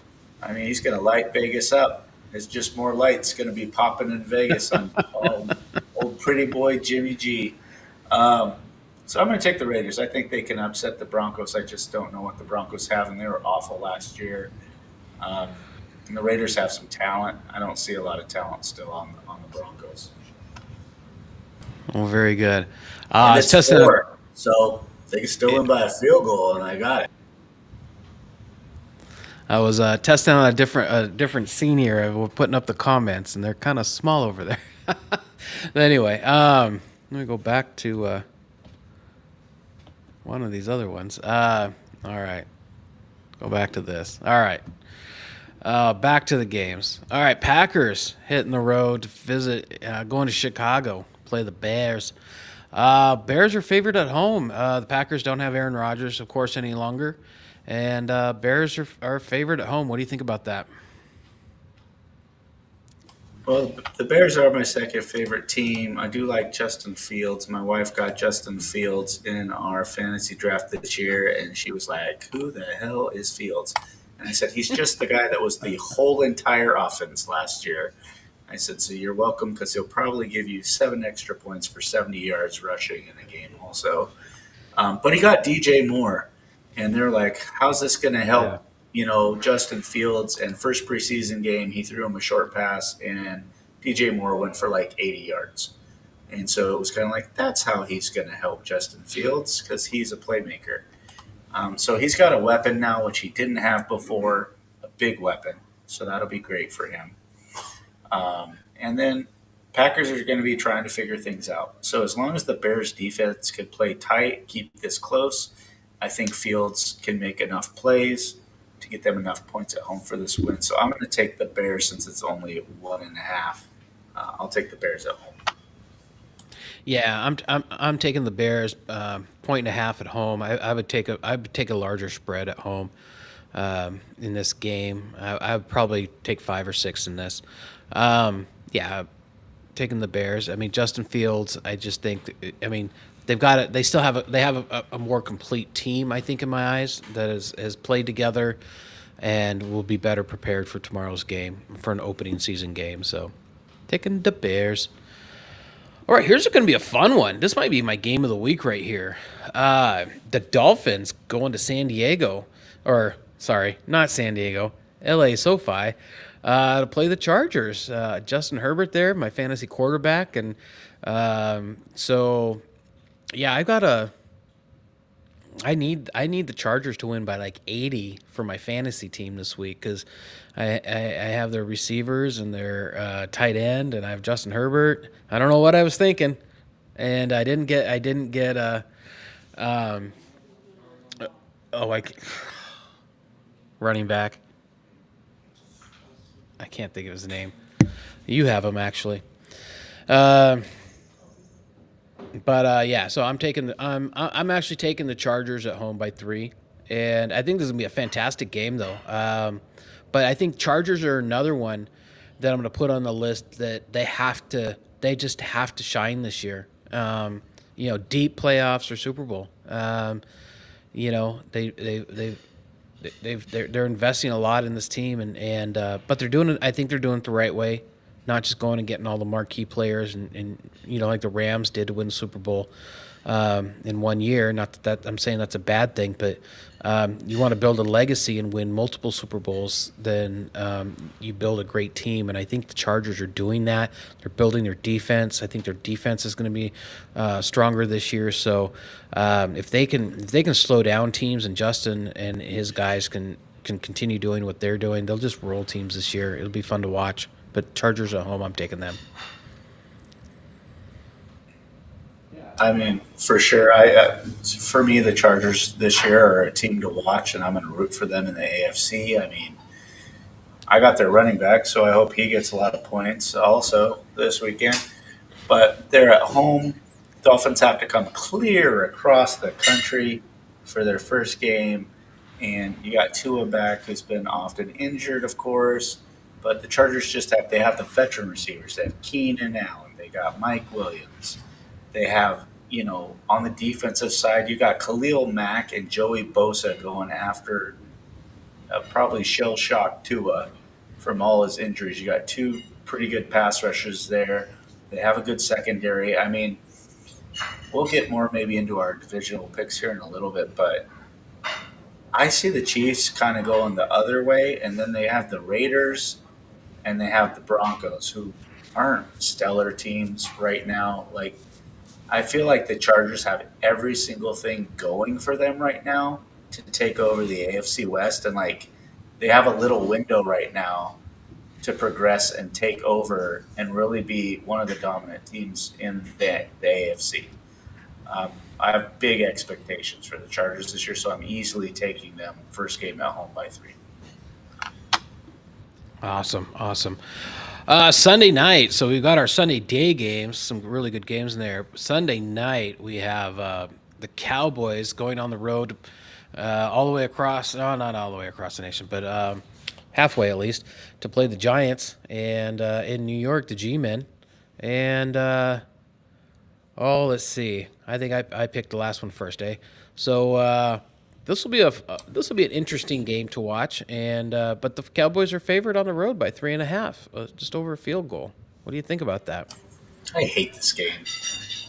I mean, he's going to light Vegas up. It's just more lights going to be popping in Vegas on old pretty boy Jimmy G. Um, so I'm going to take the Raiders. I think they can upset the Broncos. I just don't know what the Broncos have, and they were awful last year. Um, and the Raiders have some talent. I don't see a lot of talent still on the Broncos. Oh, very good. And It's it's testing. 4, so they can still win by a field goal, and I got it. I was testing on a different scene here. We're putting up the comments, and they're kind of small over there. But anyway, let me go back to one of these other ones. All right, go back to this. All right, back to the games. All right, Packers hitting the road to visit, going to Chicago, play the Bears. Bears are favored at home. The Packers don't have Aaron Rodgers, of course, any longer, and Bears are favored at home. What do you think about that? Well, the Bears are my second favorite team. I do like Justin Fields. My wife got Justin Fields in our fantasy draft this year, and she was like, "Who the hell is Fields?" And I said, "He's just the guy that was the whole entire offense last year." I said, "So you're welcome because he'll probably give you 7 extra points for 70 yards rushing in a game, also." But he got DJ Moore, and they're like, "How's this going to Yeah. help?" Justin Fields, and first preseason game, he threw him a short pass, and DJ Moore went for like 80 yards. And so it was kind of like, that's how he's going to help Justin Fields because he's a playmaker. So he's got a weapon now, which he didn't have before, a big weapon. So that'll be great for him. And then Packers are going to be trying to figure things out. So as long as the Bears defense can play tight, keep this close, I think Fields can make enough plays to get them enough points at home for this win. So I'm going to take the Bears since it's only 1.5. I'll take the Bears at home. Yeah, I'm taking the Bears, point and a half at home. I would take a larger spread at home in this game. I would probably take 5 or 6 in this. Yeah, taking the Bears. I mean, Justin Fields. I just think. I mean, they've got it. They still have. They have a more complete team. I think in my eyes that has played together, and will be better prepared for tomorrow's game for an opening season game. So, taking the Bears. All right, here's going to be a fun one. This might be my game of the week right here. The Dolphins going to San Diego, or sorry, not San Diego, LA SoFi, to play the Chargers. Justin Herbert there, my fantasy quarterback, and so yeah, I need the Chargers to win by like 80 for my fantasy team this week because I have their receivers and their tight end, and I have Justin Herbert. I don't know what I was thinking, and I didn't get um oh I running back. I can't think of his name. You have him actually. Um But yeah, so I'm actually taking the Chargers at home by 3, and I think this is gonna be a fantastic game though. But I think Chargers are another one that I'm gonna put on the list that they just have to shine this year. Deep playoffs or Super Bowl. You know, they're investing a lot in this team, and but they're doing it. I think they're doing it the right way, not just going and getting all the marquee players and like the Rams did to win the Super Bowl in one year. Not that I'm saying that's a bad thing, but you want to build a legacy and win multiple Super Bowls, then you build a great team. And I think the Chargers are doing that. They're building their defense. I think their defense is going to be stronger this year. So if they can slow down teams, and Justin and his guys can continue doing what they're doing, they'll just roll teams this year. It'll be fun to watch. But Chargers at home, I'm taking them. I mean, for sure. For me, the Chargers this year are a team to watch, and I'm going to root for them in the AFC. I mean, I got their running back, so I hope he gets a lot of points also this weekend. But they're at home. Dolphins have to come clear across the country for their first game. And you got Tua back, who's been often injured, of course. But the Chargers they have the veteran receivers. They have Keenan Allen. They got Mike Williams. They have, on the defensive side, you got Khalil Mack and Joey Bosa going after probably shell shock Tua from all his injuries. You got two pretty good pass rushers there. They have a good secondary. I mean, we'll get more maybe into our divisional picks here in a little bit, but I see the Chiefs kind of going the other way, and then they have the Raiders and they have the Broncos, who aren't stellar teams right now. Like, I feel like the Chargers have every single thing going for them right now to take over the AFC West, and like they have a little window right now to progress and take over and really be one of the dominant teams in the AFC. I have big expectations for the Chargers this year, so I'm easily taking them first game at home by 3. Awesome, awesome. Sunday night. So we've got our Sunday day games, some really good games in there. Sunday night, we have the Cowboys going on the road all the way across, no, not all the way across the nation, but halfway at least, to play the Giants. And in New York, the G Men. And oh, let's see. I think I picked the last one first, eh? So this will be an interesting game to watch. And but the Cowboys are favored on the road by 3.5, just over a field goal. What do you think about that? I hate this game.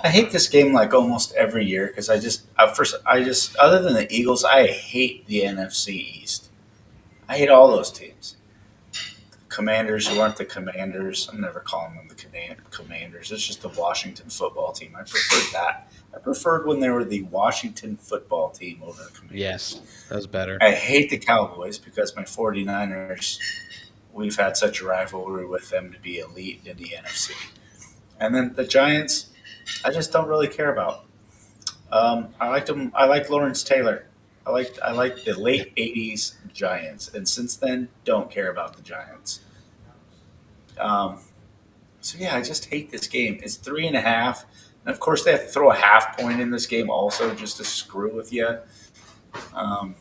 I hate this game like almost every year because I just other than the Eagles, I hate the NFC East. I hate all those teams. Commanders who aren't the Commanders. I'm never calling them the Commanders. It's just the Washington football team. I preferred that. I preferred when they were the Washington football team over the Yes, Commanders. that was better. I hate the Cowboys because my 49ers, we've had such a rivalry with them to be elite in the NFC. And then the Giants, I just don't really care about. I liked them. I like Lawrence Taylor. I like the late '80s Giants, and since then, don't care about the Giants. Um, so yeah, I just hate this game. It's 3.5, and of course they have to throw a half point in this game also just to screw with you. Um,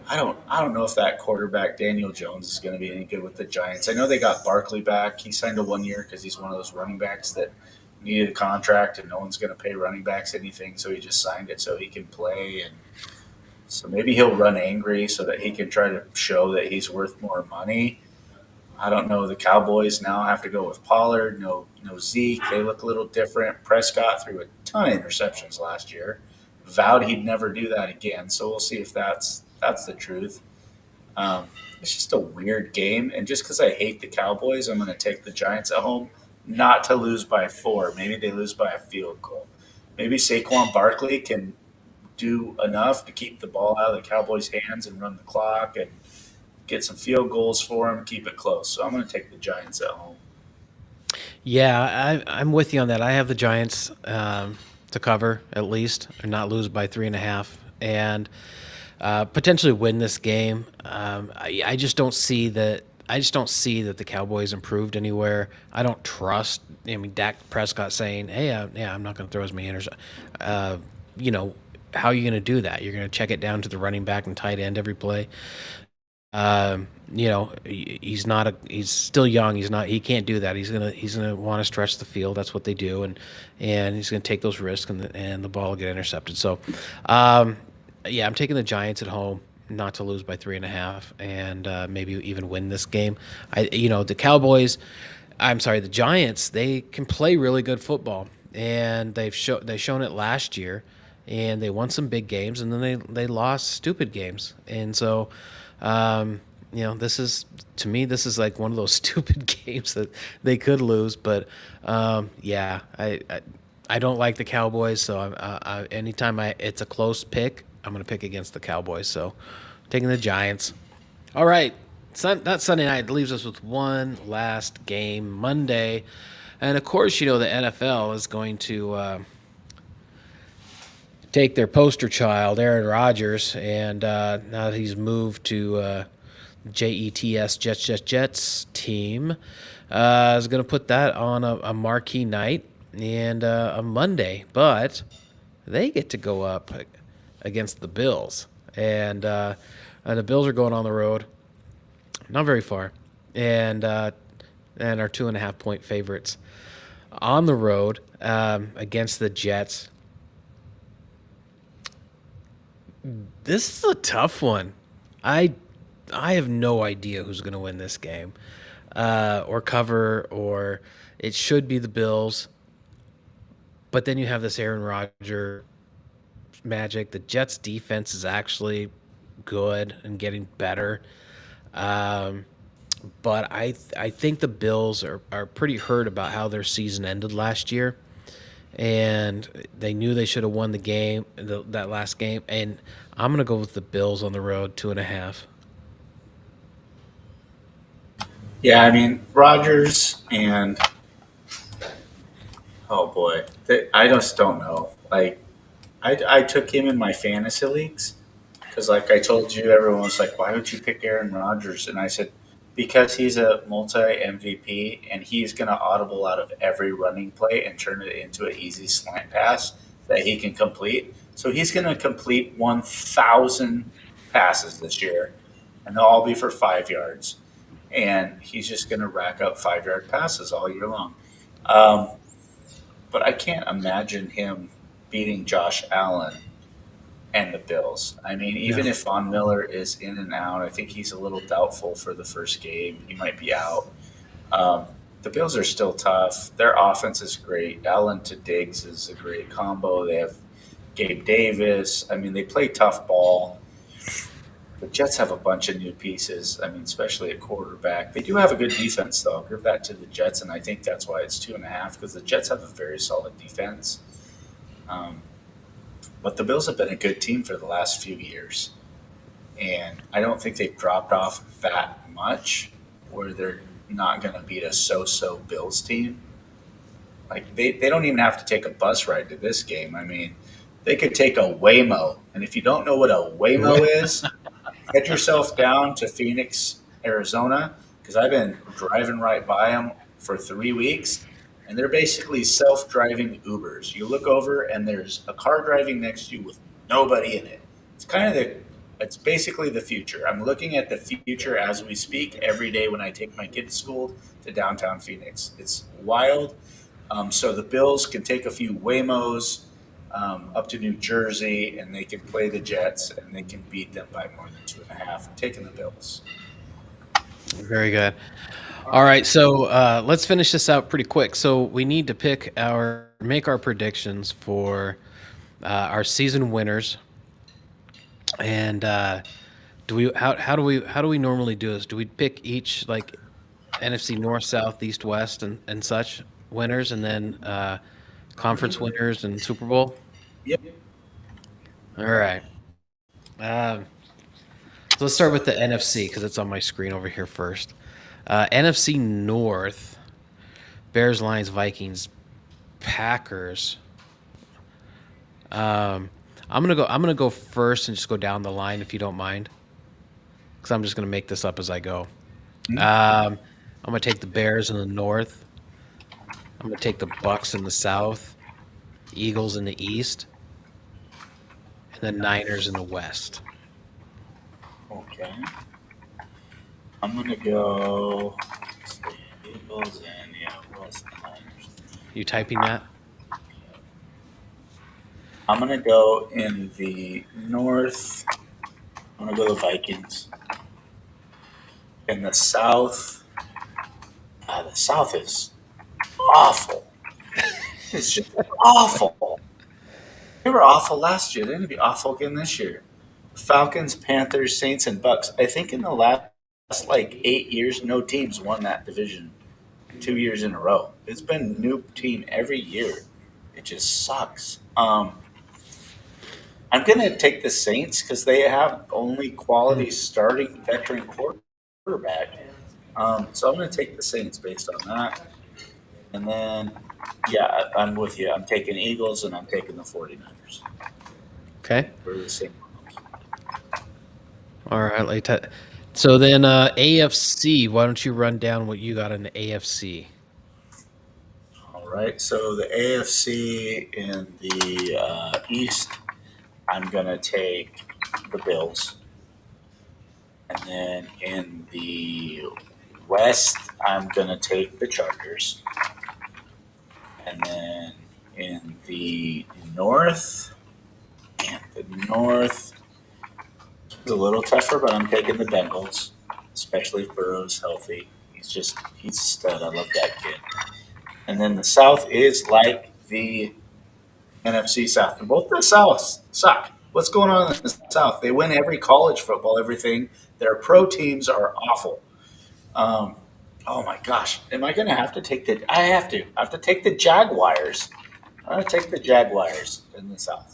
I don't know if that quarterback Daniel Jones is going to be any good with the Giants. I know they got Barkley back. He signed a 1 year because he's one of those running backs that needed a contract and no one's going to pay running backs anything, so he just signed it so he can play. And so maybe he'll run angry so that he can try to show that he's worth more money. I don't know. The Cowboys now have to go with Pollard. No Zeke. They look a little different. Prescott threw a ton of interceptions last year. Vowed he'd never do that again. So we'll see if that's the truth. It's just a weird game, and just because I hate the Cowboys, I'm going to take the Giants at home, not to lose by 4. Maybe they lose by a field goal. Maybe Saquon Barkley can do enough to keep the ball out of the Cowboys' hands and run the clock and get some field goals for them, keep it close. So I'm going to take the Giants at home. Yeah, I'm with you on that. I have the Giants to cover at least, or not lose by 3.5, and potentially win this game. I just don't see that. I just don't see that the Cowboys improved anywhere. I don't trust. I mean, Dak Prescott saying, "Hey, yeah, I'm not going to throw as many interceptions." You know, how are you going to do that? You're going to check it down to the running back and tight end every play. He's not a. He's still young. He's not. He can't do that. He's gonna want to stretch the field. That's what they do, and he's gonna take those risks, and the ball will get intercepted. So, um, yeah, I'm taking the Giants at home, not to lose by 3.5, and maybe even win this game. The Cowboys. I'm sorry, the Giants. They can play really good football, and they've shown it last year, and they won some big games, and then they lost stupid games, and so. Um, this is to me, this is like one of those stupid games that they could lose. But yeah, I don't like the Cowboys, so anytime it's a close pick, I'm going to pick against the Cowboys. So taking the Giants. All right, not Sunday night. It leaves us with one last game, Monday, and of course, the NFL is going to. Take their poster child, Aaron Rodgers, and now that he's moved to Jets team, is going to put that on a marquee night and a Monday. But they get to go up against the Bills, and the Bills are going on the road, not very far, and are 2.5 point favorites on the road against the Jets. This is a tough one. I I have no idea who's going to win this game, or cover, or it should be the Bills. But then you have this Aaron Rodgers magic. The Jets' defense is actually good and getting better. Um, but I think the Bills are pretty hurt about how their season ended last year, and they knew they should have won the game, that last game. And I'm gonna go with the Bills on the road, 2.5. Yeah, I mean Rogers and oh boy, I just don't know. Like I took him in my fantasy leagues because, like I told you, everyone was like, "Why would you pick Aaron Rodgers?" And I said, because he's a multi MVP and he's going to audible out of every running play and turn it into an easy slant pass that he can complete. So he's going to complete 1,000 passes this year, and they'll all be for 5 yards. And he's just going to rack up 5 yard passes all year long. Um, but I can't imagine him beating Josh Allen and the Bills. I mean, even No. if Von Miller is in and out, I think he's a little doubtful for the first game. He might be out. Um, the Bills are still tough. Their offense is great. Allen to Diggs is a great combo. They have Gabe Davis. I mean, they play tough ball. The Jets have a bunch of new pieces. I mean, especially at quarterback. They do have a good defense, though. I'll give that to the Jets, and I think that's why it's 2.5 because the Jets have a very solid defense. Um, but the Bills have been a good team for the last few years, and I don't think they've dropped off that much where they're not going to beat a so-so Bills team. Like they don't even have to take a bus ride to this game. I mean, they could take a Waymo, and if you don't know what a Waymo is, head yourself down to Phoenix, Arizona, because I've been driving right by them for 3 weeks, and they're basically self-driving Ubers. You look over, and there's a car driving next to you with nobody in it. It's basically the future. I'm looking at the future as we speak every day when I take my kid to school to downtown Phoenix. It's wild. So the Bills can take a few Waymos up to New Jersey, and they can play the Jets, and they can beat them by more than 2.5. I'm taking the Bills. Very good. All right, so let's finish this out pretty quick. So we need to make our predictions for our season winners. And how do we normally do this? Do we pick each like NFC North, South, East, West, and such winners, and then conference winners and Super Bowl? Yep. All right. Um, so let's start with the NFC because it's on my screen over here first. NFC North: Bears, Lions, Vikings, Packers. Um, I'm gonna go first and just go down the line if you don't mind, because I'm just gonna make this up as I go. I'm gonna take the Bears in the North. I'm gonna take the Bucks in the South, Eagles in the East, and the Niners in the West. Okay. I'm going to go Eagles and, West Niners. You typing that? I'm going to go in the North. I'm going to go the Vikings. In the South is awful. It's just awful. They were awful last year. They're going to be awful again this year. Falcons, Panthers, Saints, and Bucks. I think in the last like 8 years, no teams won that division 2 years in a row. It's been a new team every year. It just sucks. I'm going to take the Saints because they have only quality starting veteran quarterback. So I'm going to take the Saints based on that. And then, I'm with you. I'm taking Eagles and I'm taking the 49ers. Okay. We're the same. All right. So then AFC. Why don't you run down what you got in the AFC? All right. So the AFC in the East, I'm going to take the Bills. And then in the West, I'm going to take the Chargers. And then in the North, is a little tougher, but I'm taking the Bengals, especially if Burrow's healthy. He's a stud. I love that kid. And then the South is like the NFC South. And both the Souths suck. What's going on in the South? They win every college football, everything. Their pro teams are awful. Oh my gosh. Am I going to have to take I have to. I have to take the Jaguars. I'm going to take the Jaguars in the South.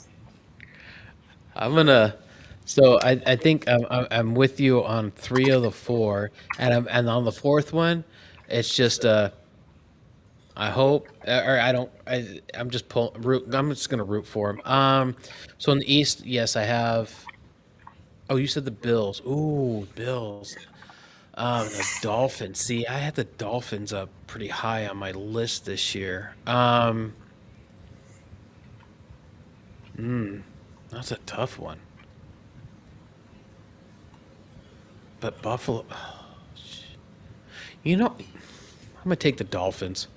I'm gonna. So I think I'm with you on 3 of the 4, and on the 4th one, it's just I hope or I don't. I'm just I'm just gonna root for him. So in the East, yes, I have. Oh, you said the Bills. Ooh, Bills. The Dolphins. See, I had the Dolphins up pretty high on my list this year. Hmm, that's a tough one. But Buffalo, I'm gonna take the Dolphins.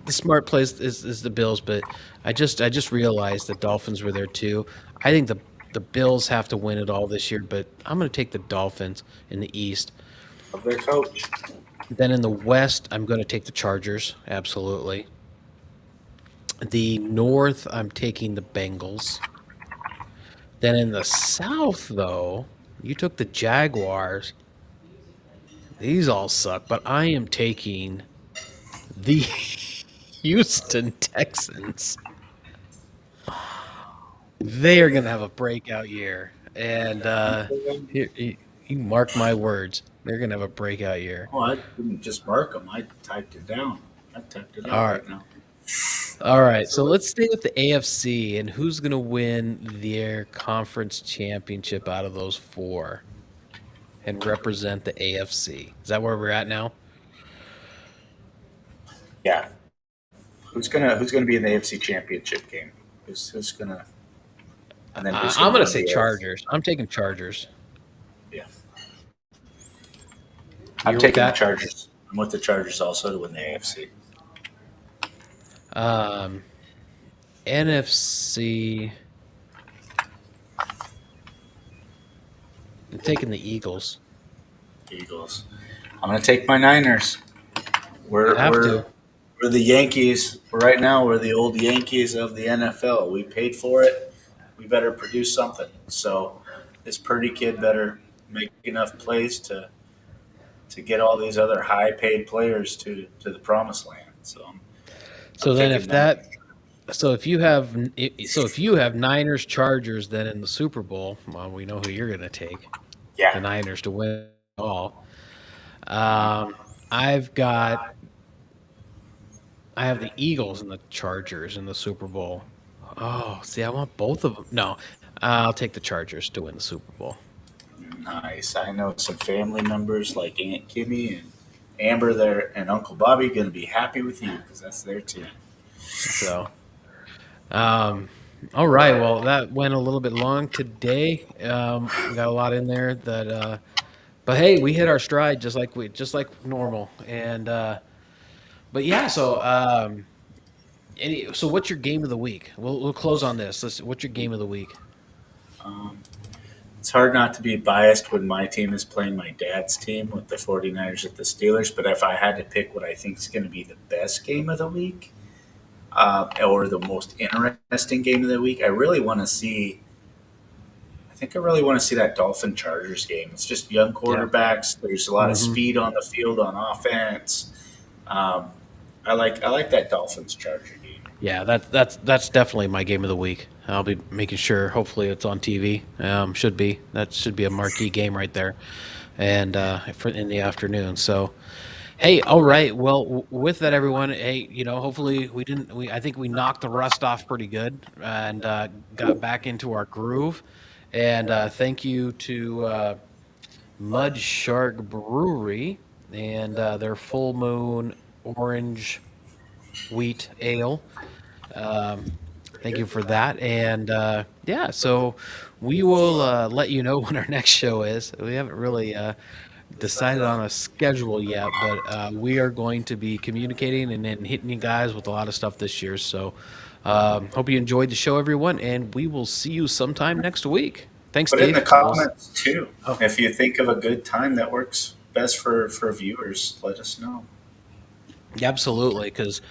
The smart place is the Bills, but I just realized the Dolphins were there too. I think the Bills have to win it all this year, but I'm gonna take the Dolphins in the East. Of their coach. Then in the West, I'm gonna take the Chargers, absolutely. The North, I'm taking the Bengals. Then in the South, though, you took the Jaguars. These all suck, but I am taking the Houston Texans. They are going to have a breakout year. And you mark my words. They're going to have a breakout year. Oh, I didn't just mark them. I typed it down. I typed it out All right. right now. All right. So let's stay with the AFC and who's going to win their conference championship out of those four and represent the AFC. Is that where we're at now? Yeah. Who's gonna be in the AFC Championship game? Who's gonna and then who's I'm gonna going to win say the AFC? Chargers. I'm taking Chargers. Yeah. I'm You're with taking the that? Chargers. I'm with the Chargers also to win the AFC. Um, NFC. I'm taking the Eagles. Eagles. I'm gonna take my Niners. You We're have we're to. we're the Yankees right now. We're the old Yankees of the NFL. We paid for it. We better produce something. So this Purdy kid better make enough plays to get all these other high paid players to the promised land. So I'm So then, taking if that. that, so if you have Niners Chargers, then in the Super Bowl, well, we know who you're going to take. The Yeah. Niners to win it all. Um, I've got I have the Eagles and the Chargers in the Super Bowl. Oh, see, I want both of them. No, I'll take the Chargers to win the Super Bowl. Nice. I know some family members like Aunt Kimmy and Amber there and Uncle Bobby going to be happy with you because that's their team. So, um, all right. Well, that went a little bit long today. We got a lot in there that, but hey, we hit our stride just like normal. And but yeah, so what's your game of the week? We'll close on this. What's your game of the week? Um, it's hard not to be biased when my team is playing my dad's team with the 49ers at the Steelers, but if I had to pick what I think is going to be the best game of the week or the most interesting game of the week, I think I really want to see that Dolphin Chargers game. It's just young Yeah. quarterbacks. There's a lot of hmm speed on the field on offense. Um, I like that Dolphins Charger game. Yeah, that's definitely my game of the week. I'll be making sure. Hopefully, it's on TV. Should be a marquee game right there, and in the afternoon. So, hey, all right. Well, with that, everyone. Hey, hopefully we didn't. I think we knocked the rust off pretty good and got back into our groove. And thank you to Mud Shark Brewery and their Full Moon Orange Wheat Ale. Um, Thank you for that. And yeah, so we will let you know when our next show is. We haven't really decided on a schedule yet, but we are going to be communicating and then hitting you guys with a lot of stuff this year. So hope you enjoyed the show, everyone, and we will see you sometime next week. Thanks, Put it in the Dave. comments too. Oh, If you think of a good time that works best for viewers, let us know. yeah, absolutely, because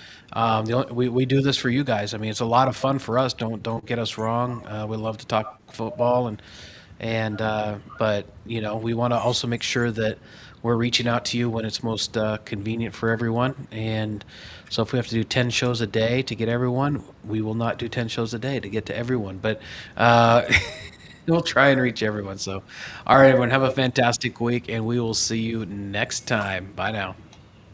we do this for you guys. I mean, it's a lot of fun for us. Don't get us wrong. We love to talk football and but we want to also make sure that we're reaching out to you when it's most convenient for everyone. And so if we have to do 10 shows a day to get everyone, we will not do 10 shows a day to get to everyone. But we'll try and reach everyone. So, all right, everyone, have a fantastic week, and we will see you next time. Bye now.